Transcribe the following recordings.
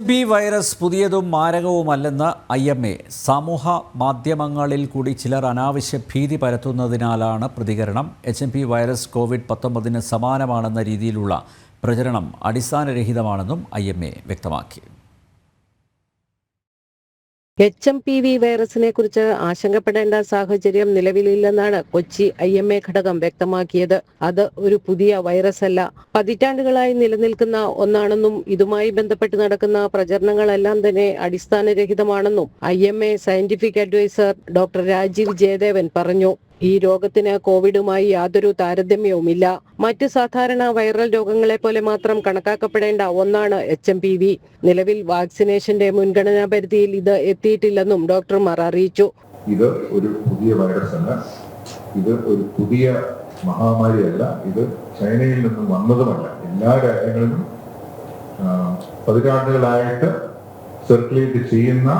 B virus പുതിയതും മാരകവുമല്ലെന്ന് IMA. സമൂഹ മാധ്യമങ്ങളിൽ കൂടി ചിലർ അനാവശ്യ ഭീതി പരത്തുന്നതിനാലാണ് പ്രതികരണം. HMP വൈറസ് COVID-19 സമാനമാണെന്ന രീതിയിലുള്ള പ്രചരണം അടിസ്ഥാനരഹിതമാണെന്നും IMA വ്യക്തമാക്കി. HMPV വൈറസിനെ കുറിച്ച് ആശങ്കപ്പെടേണ്ട സാഹചര്യം നിലവിലില്ലെന്നാണ് കൊച്ചി IMA ഘടകം വ്യക്തമാക്കിയത്. അത് ഒരു പുതിയ വൈറസ് അല്ല, പതിറ്റാണ്ടുകളായി നിലനിൽക്കുന്ന ഒന്നാണെന്നും ഇതുമായി ബന്ധപ്പെട്ട് നടക്കുന്ന പ്രചരണങ്ങളെല്ലാം തന്നെ അടിസ്ഥാനരഹിതമാണെന്നും IMA scientific adviser doctor Rajeev Jayadevan പറഞ്ഞു. ഈ രോഗത്തിന് കോവിഡുമായി യാതൊരു താരതമ്യവുമില്ല. മറ്റ് സാധാരണ വൈറൽ രോഗങ്ങളെ പോലെ മാത്രം കണക്കാക്കപ്പെടേണ്ട ഒന്നാണ് HMPV. നിലവിൽ വാക്സിനേഷന്റെ മുൻഗണനാ പരിധിയിൽ ഇത് എത്തിയിട്ടില്ലെന്നും ഡോക്ടർമാർ അറിയിച്ചു. ഇത് ഒരു പുതിയ വൈറസ് അല്ല, ഇത് ഒരു പുതിയ മഹാമാരിയല്ല, ഇത് ചൈനയിൽ നിന്നും വന്നതുമല്ല. എല്ലാ രാജ്യങ്ങളിലും പതിറ്റാണ്ടുകളായിട്ട് സർക്കുലേറ്റ് ചെയ്യുന്ന,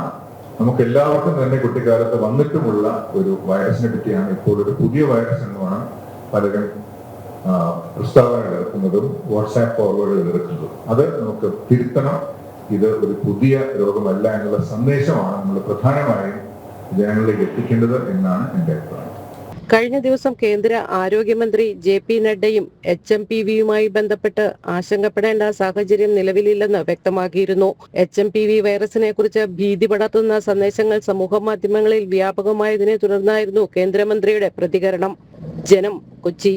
നമുക്ക് എല്ലാവർക്കും തന്നെ കുട്ടിക്കാലത്ത് വന്നിട്ടുമുള്ള ഒരു വൈറസിനെ പറ്റിയാണ് ഇപ്പോൾ ഒരു പുതിയ വൈറസ് എന്നുമാണ് പലരും പ്രസ്താവനകൾ ഇറക്കുന്നതും വാട്സാപ്പ് ഫോർവേഡുകൾ ഇറക്കുന്നതും. അത് നമുക്ക് തിരുത്തണം. ഇത് ഒരു പുതിയ രോഗമല്ല എന്നുള്ള സന്ദേശമാണ് നമ്മൾ പ്രധാനമായും ജനങ്ങളിലേക്ക് എത്തിക്കേണ്ടത് എന്നാണ് എൻ്റെ അഭിപ്രായം. കഴിഞ്ഞ ദിവസം കേന്ദ്ര ആരോഗ്യമന്ത്രി JP നഡ്ഡയും HMPVയുമായി ബന്ധപ്പെട്ട് ആശങ്കപ്പെടേണ്ട സാഹചര്യം നിലവിലില്ലെന്ന് വ്യക്തമാക്കിയിരുന്നു. HMPV വൈറസിനെ കുറിച്ച് ഭീതി പടർത്തുന്ന സന്ദേശങ്ങൾ സമൂഹ മാധ്യമങ്ങളിൽ വ്യാപകമായതിനെ തുടർന്നായിരുന്നു കേന്ദ്രമന്ത്രിയുടെ പ്രതികരണം. ജനം, കൊച്ചി.